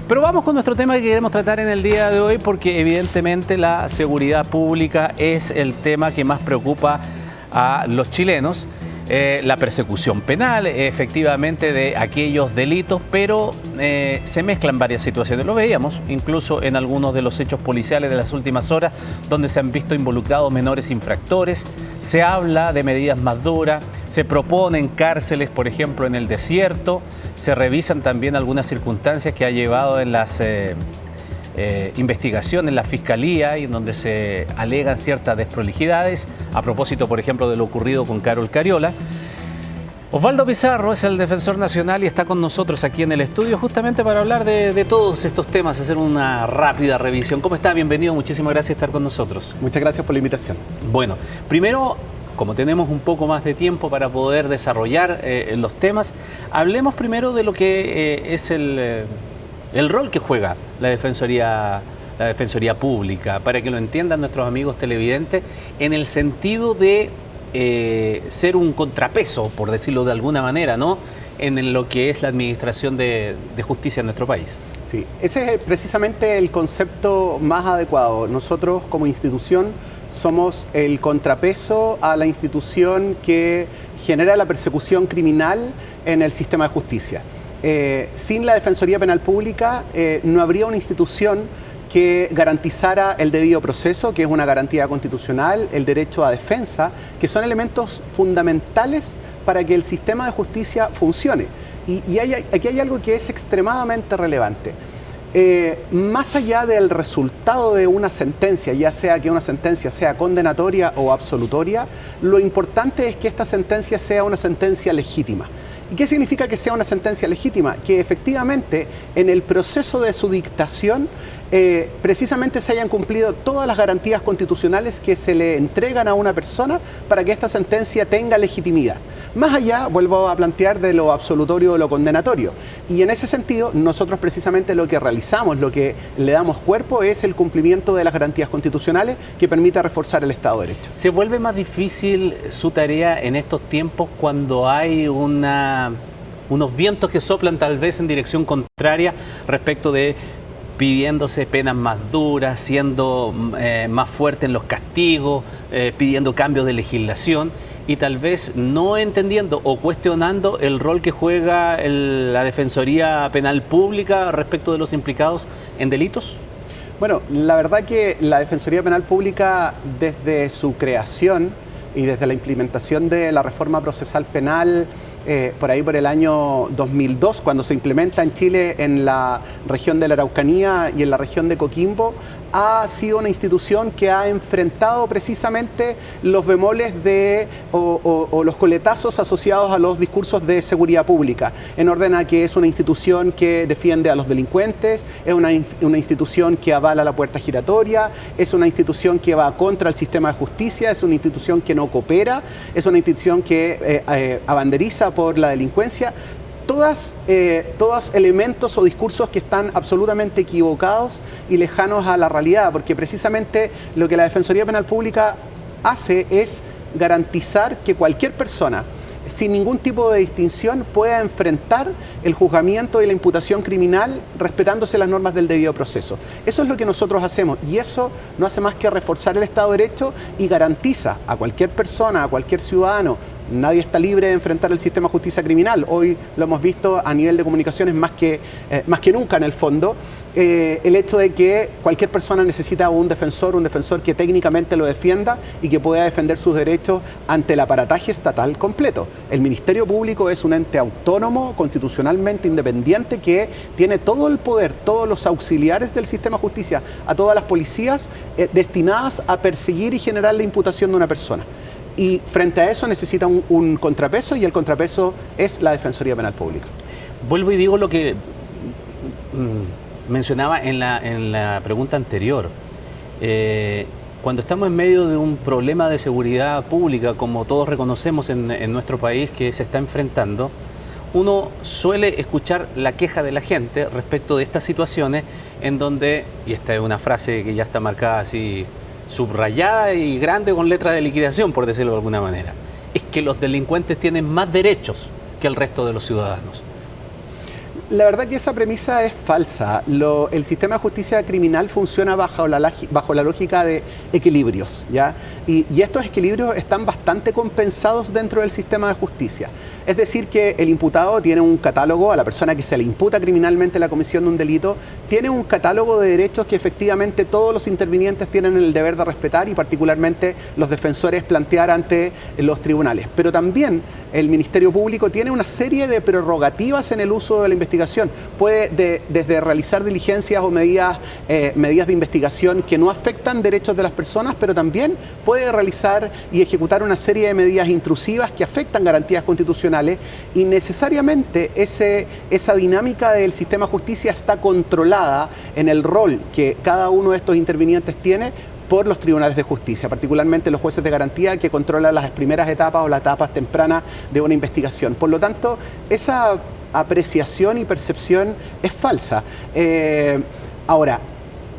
Pero vamos con nuestro tema que queremos tratar en el día de hoy, porque evidentemente la seguridad pública es el tema que más preocupa a los chilenos. La persecución penal, efectivamente, de aquellos delitos, pero se mezclan varias situaciones. Lo veíamos incluso en algunos de los hechos policiales de las últimas horas, donde se han visto involucrados menores infractores. Se habla de medidas más duras, se proponen cárceles, por ejemplo, en el desierto. Se revisan también algunas circunstancias que ha llevado en las investigación en la Fiscalía, y en donde se alegan ciertas desprolijidades, a propósito, por ejemplo, de lo ocurrido con Carol Cariola. Osvaldo Pizarro es el defensor nacional y está con nosotros aquí en el estudio justamente para hablar de todos estos temas, hacer una rápida revisión. ¿Cómo está? Bienvenido, muchísimas gracias por estar con nosotros. Muchas gracias por la invitación. Bueno, primero, como tenemos un poco más de tiempo para poder desarrollar los temas, hablemos primero de lo que es el rol que juega la Defensoría Pública, para que lo entiendan nuestros amigos televidentes, en el sentido de ser un contrapeso, por decirlo de alguna manera, ¿no?, en lo que es la administración de justicia en nuestro país. Sí, ese es precisamente el concepto más adecuado. Nosotros como institución somos el contrapeso a la institución que genera la persecución criminal en el sistema de justicia. Sin la Defensoría Penal Pública no habría una institución que garantizara el debido proceso, que es una garantía constitucional, el derecho a defensa, que son elementos fundamentales para que el sistema de justicia funcione. Y aquí hay algo que es extremadamente relevante. Más allá del resultado de una sentencia, ya sea que una sentencia sea condenatoria o absolutoria, lo importante es que esta sentencia sea una sentencia legítima. ¿Y qué significa que sea una sentencia legítima? Que efectivamente en el proceso de su dictación precisamente se hayan cumplido todas las garantías constitucionales que se le entregan a una persona para que esta sentencia tenga legitimidad. Más allá, vuelvo a plantear, de lo absolutorio o lo condenatorio. Y en ese sentido, nosotros precisamente lo que realizamos, lo que le damos cuerpo, es el cumplimiento de las garantías constitucionales que permita reforzar el Estado de Derecho. ¿Se vuelve más difícil su tarea en estos tiempos cuando hay unos vientos que soplan tal vez en dirección contraria respecto de pidiéndose penas más duras, siendo más fuerte en los castigos, pidiendo cambios de legislación y tal vez no entendiendo o cuestionando el rol que juega la Defensoría Penal Pública respecto de los implicados en delitos? Bueno, la verdad que la Defensoría Penal Pública, desde su creación y desde la implementación de la reforma procesal penal, por ahí por el año 2002, cuando se implementa en Chile en la región de la Araucanía y en la región de Coquimbo, ha sido una institución que ha enfrentado precisamente los bemoles o los coletazos asociados a los discursos de seguridad pública, en orden a que es una institución que defiende a los delincuentes, es una institución que avala la puerta giratoria, es una institución que va contra el sistema de justicia, es una institución que no coopera, es una institución que abanderiza por la delincuencia. Todos elementos o discursos que están absolutamente equivocados y lejanos a la realidad, porque precisamente lo que la Defensoría Penal Pública hace es garantizar que cualquier persona, sin ningún tipo de distinción, pueda enfrentar el juzgamiento y la imputación criminal respetándose las normas del debido proceso. Eso es lo que nosotros hacemos, y eso no hace más que reforzar el Estado de Derecho y garantiza a cualquier persona, a cualquier ciudadano. Nadie está libre de enfrentar el sistema de justicia criminal. Hoy lo hemos visto a nivel de comunicaciones más que nunca, en el fondo, el hecho de que cualquier persona necesita un defensor que técnicamente lo defienda y que pueda defender sus derechos ante el aparataje estatal completo. El Ministerio Público es un ente autónomo, constitucionalmente independiente, que tiene todo el poder, todos los auxiliares del sistema de justicia, a todas las policías destinadas a perseguir y generar la imputación de una persona. Y frente a eso necesita un contrapeso, y el contrapeso es la Defensoría Penal Pública. Vuelvo y digo lo que mencionaba en la pregunta anterior. Cuando estamos en medio de un problema de seguridad pública, como todos reconocemos en nuestro país que se está enfrentando, uno suele escuchar la queja de la gente respecto de estas situaciones en donde, y esta es una frase que ya está marcada así, subrayada y grande con letra de liquidación, por decirlo de alguna manera, es que los delincuentes tienen más derechos que el resto de los ciudadanos. La verdad que esa premisa es falsa. El sistema de justicia criminal funciona bajo la lógica de equilibrios, ¿ya? Y estos equilibrios están bastante compensados dentro del sistema de justicia. Es decir, que el imputado tiene un catálogo, a la persona que se le imputa criminalmente la comisión de un delito, tiene un catálogo de derechos que efectivamente todos los intervinientes tienen el deber de respetar y particularmente los defensores plantear ante los tribunales. Pero también el Ministerio Público tiene una serie de prerrogativas en el uso de la investigación. Puede desde realizar diligencias o medidas de investigación que no afectan derechos de las personas, pero también puede realizar y ejecutar una serie de medidas intrusivas que afectan garantías constitucionales y necesariamente esa dinámica del sistema de justicia está controlada en el rol que cada uno de estos intervinientes tiene por los tribunales de justicia, particularmente los jueces de garantía que controlan las primeras etapas o las etapas tempranas de una investigación. Por lo tanto, esa apreciación y percepción es falsa. Ahora,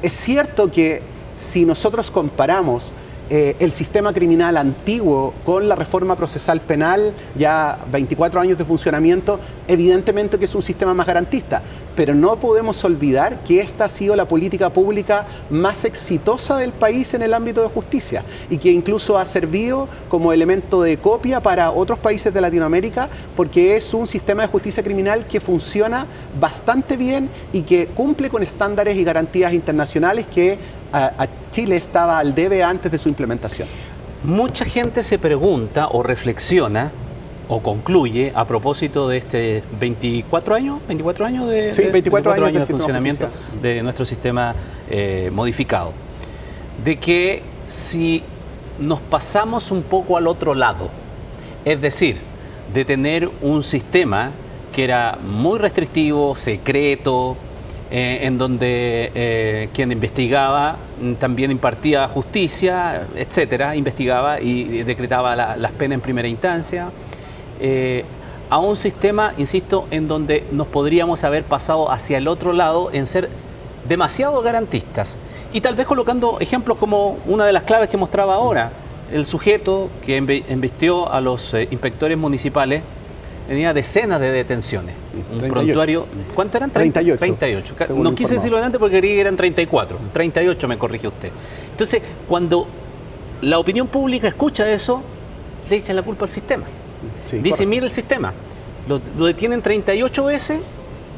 es cierto que si nosotros comparamos el sistema criminal antiguo con la reforma procesal penal, ya 24 años de funcionamiento, evidentemente que es un sistema más garantista, pero no podemos olvidar que esta ha sido la política pública más exitosa del país en el ámbito de justicia y que incluso ha servido como elemento de copia para otros países de Latinoamérica porque es un sistema de justicia criminal que funciona bastante bien y que cumple con estándares y garantías internacionales que a Chile estaba al debe antes de su implementación. Mucha gente se pregunta o reflexiona o concluye a propósito de este 24 años de, sí, 24 años de funcionamiento de nuestro sistema modificado, de que si nos pasamos un poco al otro lado, es decir, de tener un sistema que era muy restrictivo, secreto, en donde quien investigaba también impartía justicia, etcétera, investigaba y decretaba las penas en primera instancia, a un sistema, insisto, en donde nos podríamos haber pasado hacia el otro lado en ser demasiado garantistas y tal vez colocando ejemplos como una de las claves que mostraba ahora, el sujeto que embistió a los inspectores municipales tenía decenas de detenciones. Un 38. Prontuario. ¿Cuánto eran? 38. 38. No quise decirlo antes porque creí que eran 34. 38 me corrige usted. Entonces, cuando la opinión pública escucha eso, le echan la culpa al sistema. Sí, dice, correcto. mire el sistema, lo detienen 38 veces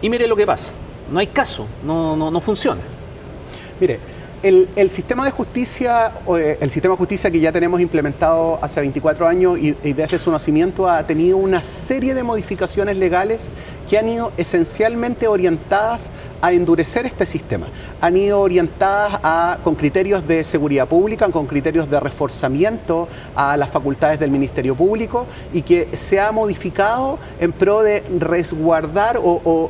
y mire lo que pasa. No hay caso, no funciona. Mire, el sistema de justicia que ya tenemos implementado hace 24 años y desde su nacimiento ha tenido una serie de modificaciones legales que han ido esencialmente orientadas a endurecer este sistema. Han ido orientadas con criterios de seguridad pública, con criterios de reforzamiento a las facultades del Ministerio Público y que se ha modificado en pro de resguardar o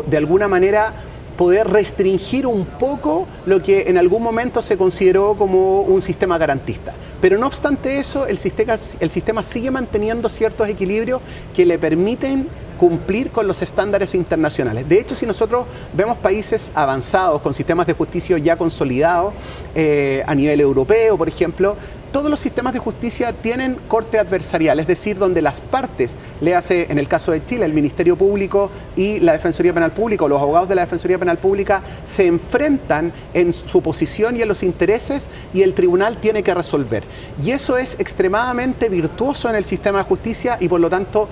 de alguna manera poder restringir un poco lo que en algún momento se consideró como un sistema garantista. Pero no obstante eso, el sistema sigue manteniendo ciertos equilibrios que le permiten cumplir con los estándares internacionales. De hecho, si nosotros vemos países avanzados con sistemas de justicia ya consolidados a nivel europeo, por ejemplo, todos los sistemas de justicia tienen corte adversarial, es decir, donde las partes, léase en el caso de Chile, el Ministerio Público y la Defensoría Penal Pública o los abogados de la Defensoría Penal Pública se enfrentan en su posición y en los intereses y el tribunal tiene que resolver. Y eso es extremadamente virtuoso en el sistema de justicia y por lo tanto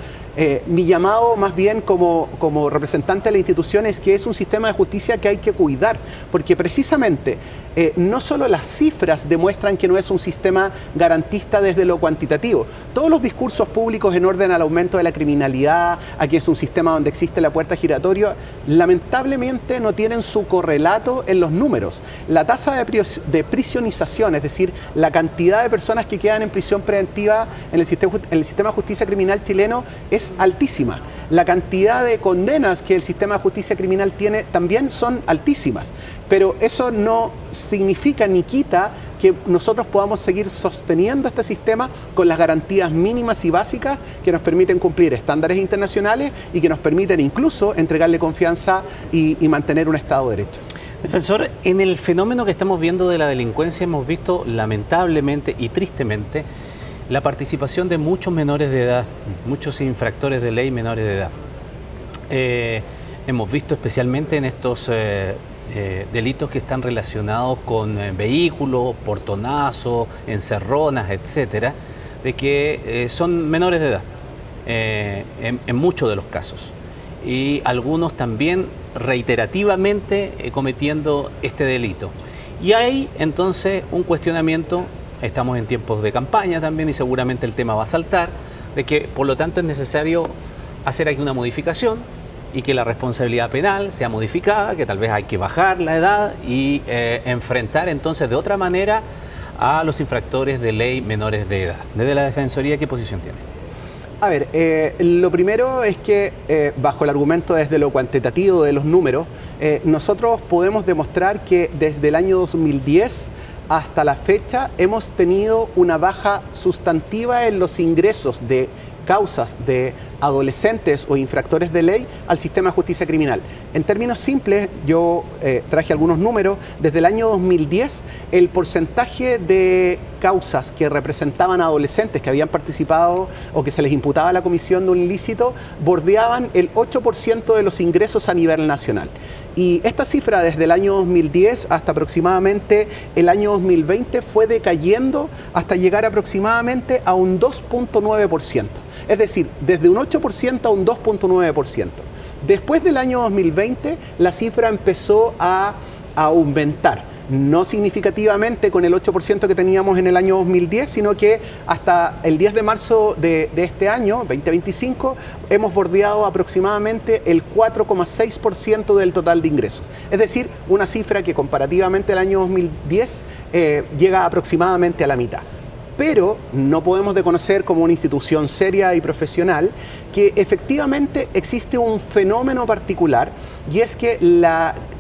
mi llamado más bien como representante de la institución es que es un sistema de justicia que hay que cuidar, porque precisamente no solo las cifras demuestran que no es un sistema garantista desde lo cuantitativo. Todos los discursos públicos en orden al aumento de la criminalidad, a que es un sistema donde existe la puerta giratoria, lamentablemente no tienen su correlato en los números. La tasa de prisionización, es decir, la cantidad de personas que quedan en prisión preventiva en el sistema de justicia criminal chileno es altísima. La cantidad de condenas que el sistema de justicia criminal tiene también son altísimas. Pero eso no significa ni quita que nosotros podamos seguir sosteniendo este sistema con las garantías mínimas y básicas que nos permiten cumplir estándares internacionales y que nos permiten incluso entregarle confianza y mantener un Estado de Derecho. Defensor, en el fenómeno que estamos viendo de la delincuencia hemos visto lamentablemente y tristemente la participación de muchos menores de edad, muchos infractores de ley menores de edad. hemos visto especialmente en estos delitos que están relacionados con vehículos, portonazos, encerronas, etcétera, de que son menores de edad en muchos de los casos, y algunos también reiterativamente cometiendo este delito. Y hay entonces un cuestionamiento, estamos en tiempos de campaña también y seguramente el tema va a saltar, de que por lo tanto es necesario hacer aquí una modificación y que la responsabilidad penal sea modificada, que tal vez hay que bajar la edad y enfrentar entonces de otra manera a los infractores de ley menores de edad. Desde la Defensoría, ¿qué posición tiene? A ver, lo primero es que bajo el argumento desde lo cuantitativo de los números, nosotros podemos demostrar que desde el año 2010 hasta la fecha hemos tenido una baja sustantiva en los ingresos de causas de adolescentes o infractores de ley al sistema de justicia criminal. En términos simples, yo traje algunos números. Desde el año 2010, el porcentaje de causas que representaban a adolescentes que habían participado o que se les imputaba la comisión de un ilícito bordeaban el 8% de los ingresos a nivel nacional. Y esta cifra desde el año 2010 hasta aproximadamente el año 2020 fue decayendo hasta llegar aproximadamente a un 2.9%. Es decir, desde un 8% a un 2.9%. Después del año 2020, la cifra empezó a aumentar. No significativamente con el 8% que teníamos en el año 2010, sino que hasta el 10 de marzo de este año, 2025, hemos bordeado aproximadamente el 4,6% del total de ingresos. Es decir, una cifra que comparativamente al año 2010 llega aproximadamente a la mitad. Pero no podemos desconocer como una institución seria y profesional que efectivamente existe un fenómeno particular, y es que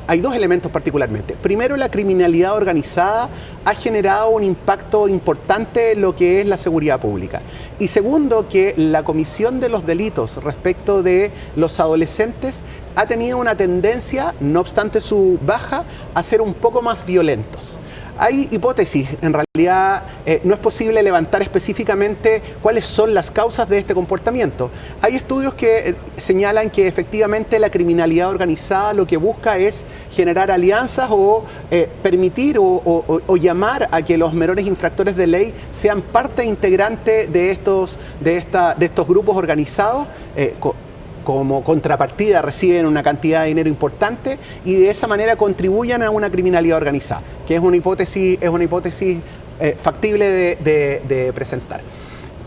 hay dos elementos particularmente. Primero, la criminalidad organizada ha generado un impacto importante en lo que es la seguridad pública. Y segundo, que la comisión de los delitos respecto de los adolescentes ha tenido una tendencia, no obstante su baja, a ser un poco más violentos. Hay hipótesis, en realidad no es posible levantar específicamente cuáles son las causas de este comportamiento. Hay estudios que señalan que efectivamente la criminalidad organizada lo que busca es generar alianzas o permitir o llamar a que los menores infractores de ley sean parte integrante de estos grupos organizados. Como contrapartida reciben una cantidad de dinero importante y de esa manera contribuyan a una criminalidad organizada, que es una hipótesis factible de presentar.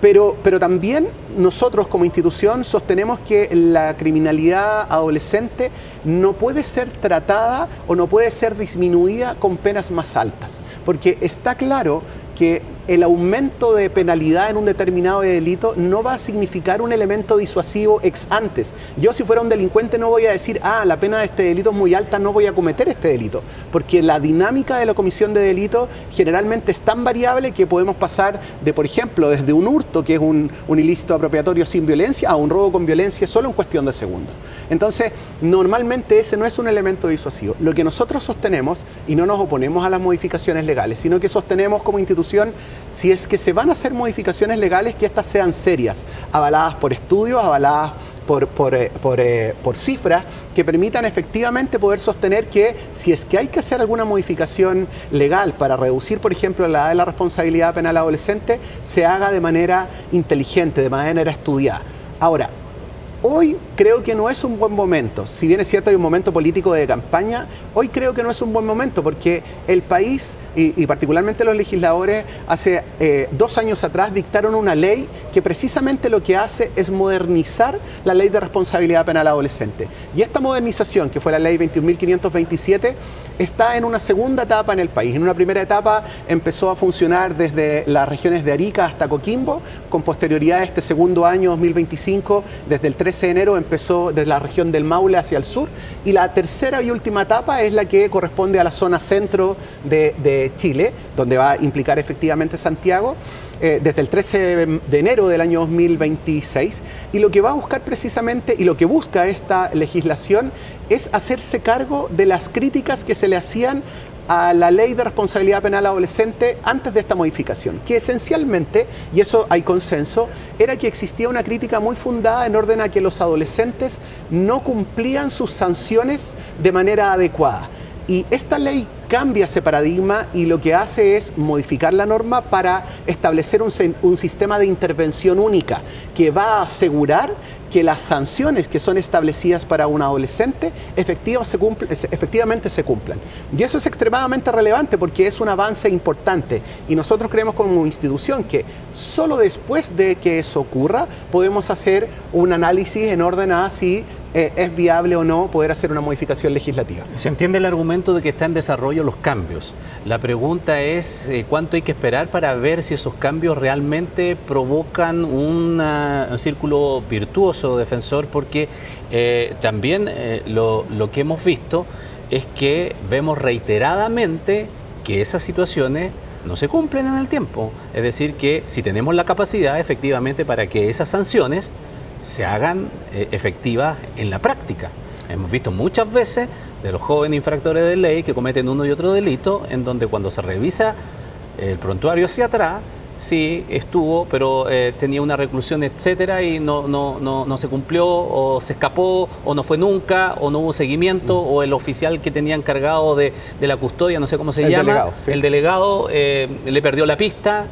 Pero también nosotros como institución sostenemos que la criminalidad adolescente no puede ser tratada o no puede ser disminuida con penas más altas, porque está claro que el aumento de penalidad en un determinado delito no va a significar un elemento disuasivo ex antes. Yo, si fuera un delincuente, no voy a decir, la pena de este delito es muy alta, no voy a cometer este delito, porque la dinámica de la comisión de delito generalmente es tan variable que podemos pasar de, por ejemplo, desde un hurto, que es un ilícito apropiatorio sin violencia, a un robo con violencia solo en cuestión de segundos. Entonces, normalmente ese no es un elemento disuasivo. Lo que nosotros sostenemos, y no nos oponemos a las modificaciones legales, sino que sostenemos como institución, si es que se van a hacer modificaciones legales, que éstas sean serias, avaladas por estudios, avaladas por cifras que permitan efectivamente poder sostener que si es que hay que hacer alguna modificación legal para reducir, por ejemplo, la edad de la responsabilidad penal adolescente, se haga de manera inteligente, de manera estudiada. Ahora, hoy creo que no es un buen momento. Si bien es cierto hay un momento político de campaña, hoy creo que no es un buen momento porque el país y particularmente los legisladores hace 2 años atrás dictaron una ley que precisamente lo que hace es modernizar la ley de responsabilidad penal adolescente. Y esta modernización, que fue la ley 21.527, está en una segunda etapa en el país. En una primera etapa empezó a funcionar desde las regiones de Arica hasta Coquimbo, con posterioridad a este segundo año 2025, desde el 13 de enero empezó desde la región del Maule hacia el sur, y la tercera y última etapa es la que corresponde a la zona centro de Chile, donde va a implicar efectivamente Santiago, desde el 13 de enero del año 2026, y lo que va a buscar precisamente, y lo que busca esta legislación, es hacerse cargo de las críticas que se le hacían a la ley de responsabilidad penal adolescente antes de esta modificación, que esencialmente, y eso hay consenso, era que existía una crítica muy fundada en orden a que los adolescentes no cumplían sus sanciones de manera adecuada. Y esta ley cambia ese paradigma y lo que hace es modificar la norma para establecer un sistema de intervención única que va a asegurar que las sanciones que son establecidas para un adolescente efectivamente se cumplan. Y eso es extremadamente relevante porque es un avance importante y nosotros creemos como institución que solo después de que eso ocurra podemos hacer un análisis en orden a si es viable o no poder hacer una modificación legislativa. Se entiende el argumento de que está en desarrollo los cambios. La pregunta es cuánto hay que esperar para ver si esos cambios realmente provocan un círculo virtuoso, defensor, porque también lo que hemos visto es que vemos reiteradamente que esas situaciones no se cumplen en el tiempo. Es decir, que si tenemos la capacidad efectivamente para que esas sanciones se hagan efectivas en la práctica. Hemos visto muchas veces de los jóvenes infractores de ley que cometen uno y otro delito, en donde cuando se revisa el prontuario hacia atrás, sí estuvo, pero tenía una reclusión, etcétera, y no se cumplió, o se escapó, o no fue nunca, o no hubo seguimiento, o el oficial que tenía encargado de la custodia, no sé cómo se llama, delegado, sí. El delegado le perdió la pista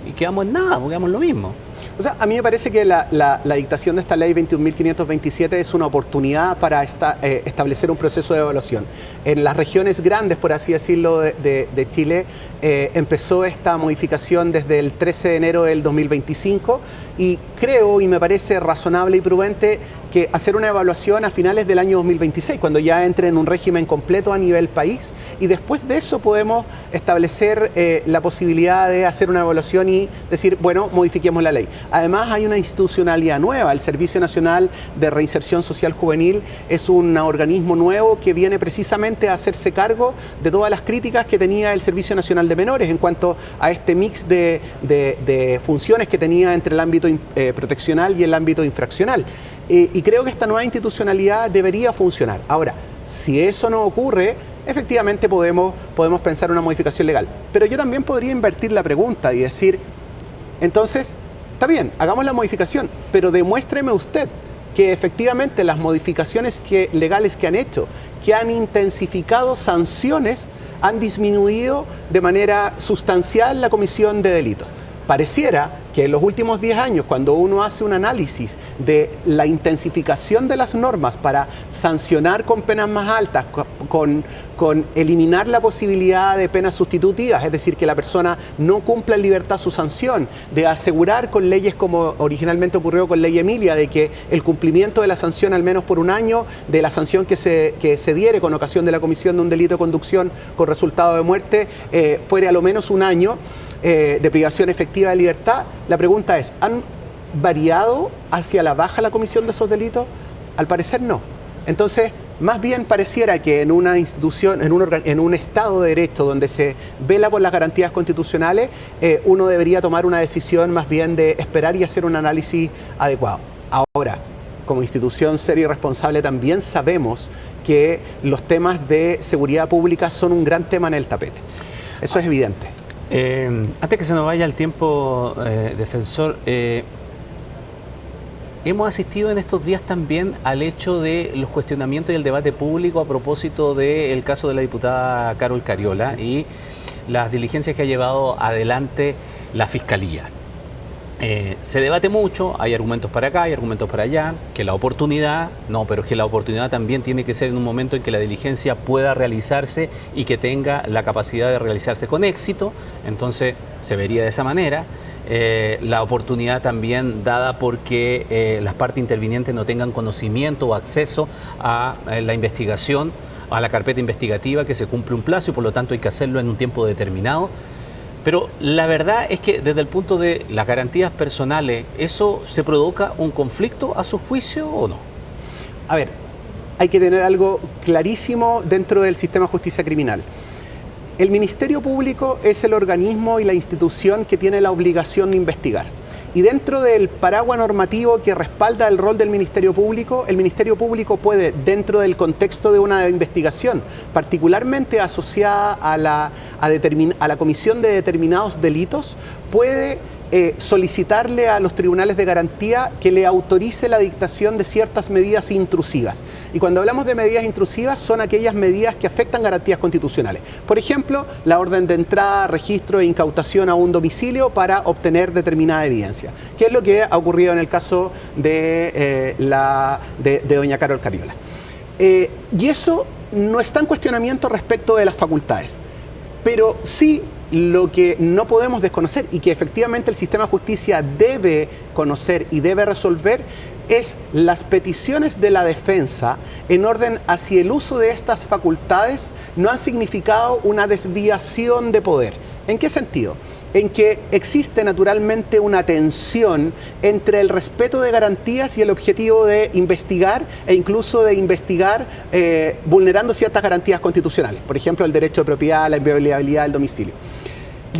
y quedamos en nada, quedamos en lo mismo. O sea, a mí me parece que la dictación de esta ley 21.527 es una oportunidad para establecer un proceso de evaluación. En las regiones grandes, por así decirlo, de Chile, empezó esta modificación desde el 13 de enero del 2025 y creo y me parece razonable y prudente que hacer una evaluación a finales del año 2026, cuando ya entre en un régimen completo a nivel país, y después de eso podemos establecer la posibilidad de hacer una evaluación y decir, bueno, modifiquemos la ley. Además, hay una institucionalidad nueva. El Servicio Nacional de Reinserción Social Juvenil es un organismo nuevo que viene precisamente a hacerse cargo de todas las críticas que tenía el Servicio Nacional de Menores en cuanto a este mix de funciones que tenía entre el ámbito proteccional y el ámbito infraccional. Y creo que esta nueva institucionalidad debería funcionar. Ahora, si eso no ocurre, efectivamente podemos pensar una modificación legal. Pero yo también podría invertir la pregunta y decir, entonces, está bien, hagamos la modificación, pero demuéstreme usted que efectivamente las modificaciones legales que han hecho, que han intensificado sanciones, han disminuido de manera sustancial la comisión de delitos. Pareciera que en los últimos 10 años, cuando uno hace un análisis de la intensificación de las normas para sancionar con penas más altas, con eliminar la posibilidad de penas sustitutivas, es decir, que la persona no cumpla en libertad su sanción, de asegurar con leyes como originalmente ocurrió con Ley Emilia, de que el cumplimiento de la sanción al menos por un año, de la sanción que se diere con ocasión de la comisión de un delito de conducción con resultado de muerte, fuere a lo menos un año de privación efectiva de libertad. La pregunta es, ¿han variado hacia la baja la comisión de esos delitos? Al parecer no. Entonces, más bien pareciera que en una institución, en un Estado de Derecho donde se vela por las garantías constitucionales, uno debería tomar una decisión más bien de esperar y hacer un análisis adecuado. Ahora, como institución seria y responsable, también sabemos que los temas de seguridad pública son un gran tema en el tapete. Eso es evidente. Antes que se nos vaya el tiempo, defensor, hemos asistido en estos días también al hecho de los cuestionamientos y el debate público a propósito del caso de la diputada Carol Cariola y las diligencias que ha llevado adelante la Fiscalía. Se debate mucho, hay argumentos para acá, hay argumentos para allá, que la oportunidad, no, pero es que la oportunidad también tiene que ser en un momento en que la diligencia pueda realizarse y que tenga la capacidad de realizarse con éxito, entonces se vería de esa manera. La oportunidad también dada porque las partes intervinientes no tengan conocimiento o acceso a la investigación, a la carpeta investigativa, que se cumple un plazo y por lo tanto hay que hacerlo en un tiempo determinado. Pero la verdad es que desde el punto de las garantías personales, ¿eso se provoca un conflicto a su juicio o no? A ver, hay que tener algo clarísimo dentro del sistema de justicia criminal. El Ministerio Público es el organismo y la institución que tiene la obligación de investigar. Y dentro del paraguas normativo que respalda el rol del Ministerio Público, el Ministerio Público puede, dentro del contexto de una investigación, particularmente asociada a la comisión de determinados delitos, puede solicitarle a los tribunales de garantía que le autorice la dictación de ciertas medidas intrusivas. Y cuando hablamos de medidas intrusivas, son aquellas medidas que afectan garantías constitucionales. Por ejemplo, la orden de entrada, registro e incautación a un domicilio para obtener determinada evidencia, que es lo que ha ocurrido en el caso de doña Carol Cariola. Y eso no está en cuestionamiento respecto de las facultades, pero sí lo que no podemos desconocer y que efectivamente el sistema de justicia debe conocer y debe resolver es las peticiones de la defensa en orden a si el uso de estas facultades no han significado una desviación de poder. ¿En qué sentido? En que existe naturalmente una tensión entre el respeto de garantías y el objetivo de investigar e incluso de investigar vulnerando ciertas garantías constitucionales, por ejemplo el derecho de propiedad, la inviolabilidad del domicilio.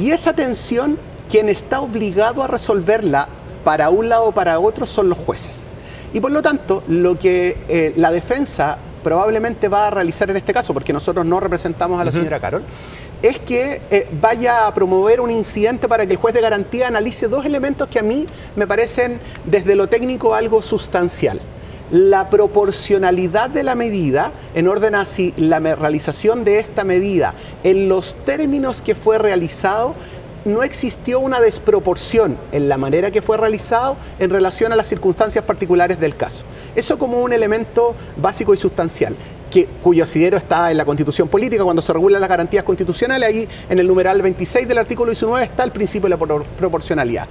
Y esa tensión, quien está obligado a resolverla para un lado o para otro son los jueces. Y por lo tanto, lo que la defensa probablemente va a realizar en este caso, porque nosotros no representamos a la señora Carol, es que vaya a promover un incidente para que el juez de garantía analice dos elementos que a mí me parecen desde lo técnico algo sustancial. La proporcionalidad de la medida en orden a si la realización de esta medida en los términos que fue realizado no existió una desproporción en la manera que fue realizado en relación a las circunstancias particulares del caso. Eso como un elemento básico y sustancial, cuyo asidero está en la Constitución Política, cuando se regulan las garantías constitucionales, ahí en el numeral 26 del artículo 19 está el principio de la proporcionalidad.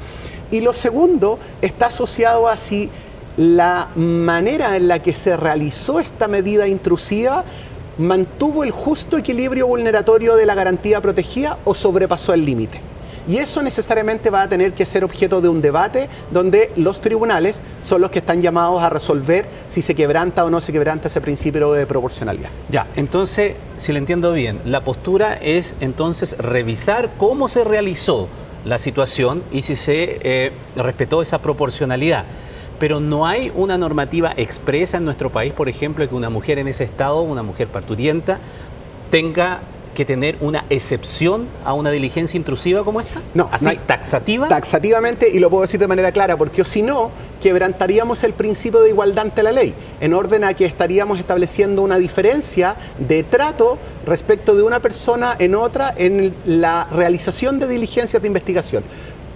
Y lo segundo está asociado a si la manera en la que se realizó esta medida intrusiva mantuvo el justo equilibrio vulneratorio de la garantía protegida o sobrepasó el límite. Y eso necesariamente va a tener que ser objeto de un debate donde los tribunales son los que están llamados a resolver si se quebranta o no se quebranta ese principio de proporcionalidad. Ya, entonces, si le entiendo bien, la postura es entonces revisar cómo se realizó la situación y si se respetó esa proporcionalidad. Pero no hay una normativa expresa en nuestro país, por ejemplo, que una mujer en ese estado, una mujer parturienta, tenga que tener una excepción a una diligencia intrusiva como esta? No. ¿Así, no taxativa? Taxativamente, y lo puedo decir de manera clara, porque si no, quebrantaríamos el principio de igualdad ante la ley, en orden a que estaríamos estableciendo una diferencia de trato respecto de una persona en otra en la realización de diligencias de investigación.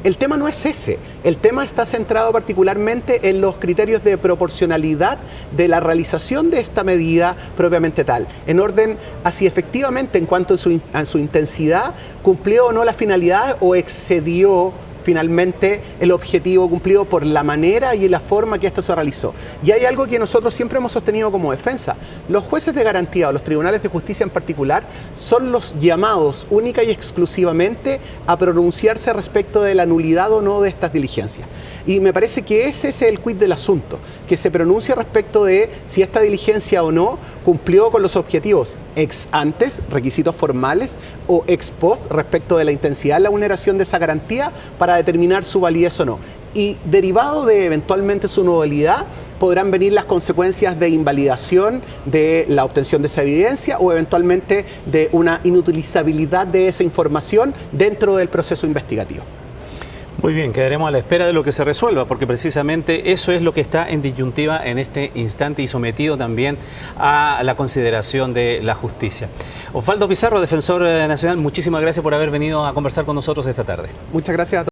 El tema no es ese, el tema está centrado particularmente en los criterios de proporcionalidad de la realización de esta medida propiamente tal, en orden a si efectivamente en cuanto a su intensidad cumplió o no la finalidad o excedió finalmente el objetivo cumplido por la manera y la forma que esto se realizó. Y hay algo que nosotros siempre hemos sostenido como defensa. Los jueces de garantía o los tribunales de justicia en particular son los llamados única y exclusivamente a pronunciarse respecto de la nulidad o no de estas diligencias. Y me parece que ese es el quid del asunto, que se pronuncie respecto de si esta diligencia o no cumplió con los objetivos ex antes, requisitos formales, o ex post respecto de la intensidad de la vulneración de esa garantía para determinar su validez o no. Y derivado de eventualmente su nulidad, podrán venir las consecuencias de invalidación de la obtención de esa evidencia o eventualmente de una inutilizabilidad de esa información dentro del proceso investigativo. Muy bien, quedaremos a la espera de lo que se resuelva, porque precisamente eso es lo que está en disyuntiva en este instante y sometido también a la consideración de la justicia. Osvaldo Pizarro, defensor nacional, muchísimas gracias por haber venido a conversar con nosotros esta tarde. Muchas gracias a todos.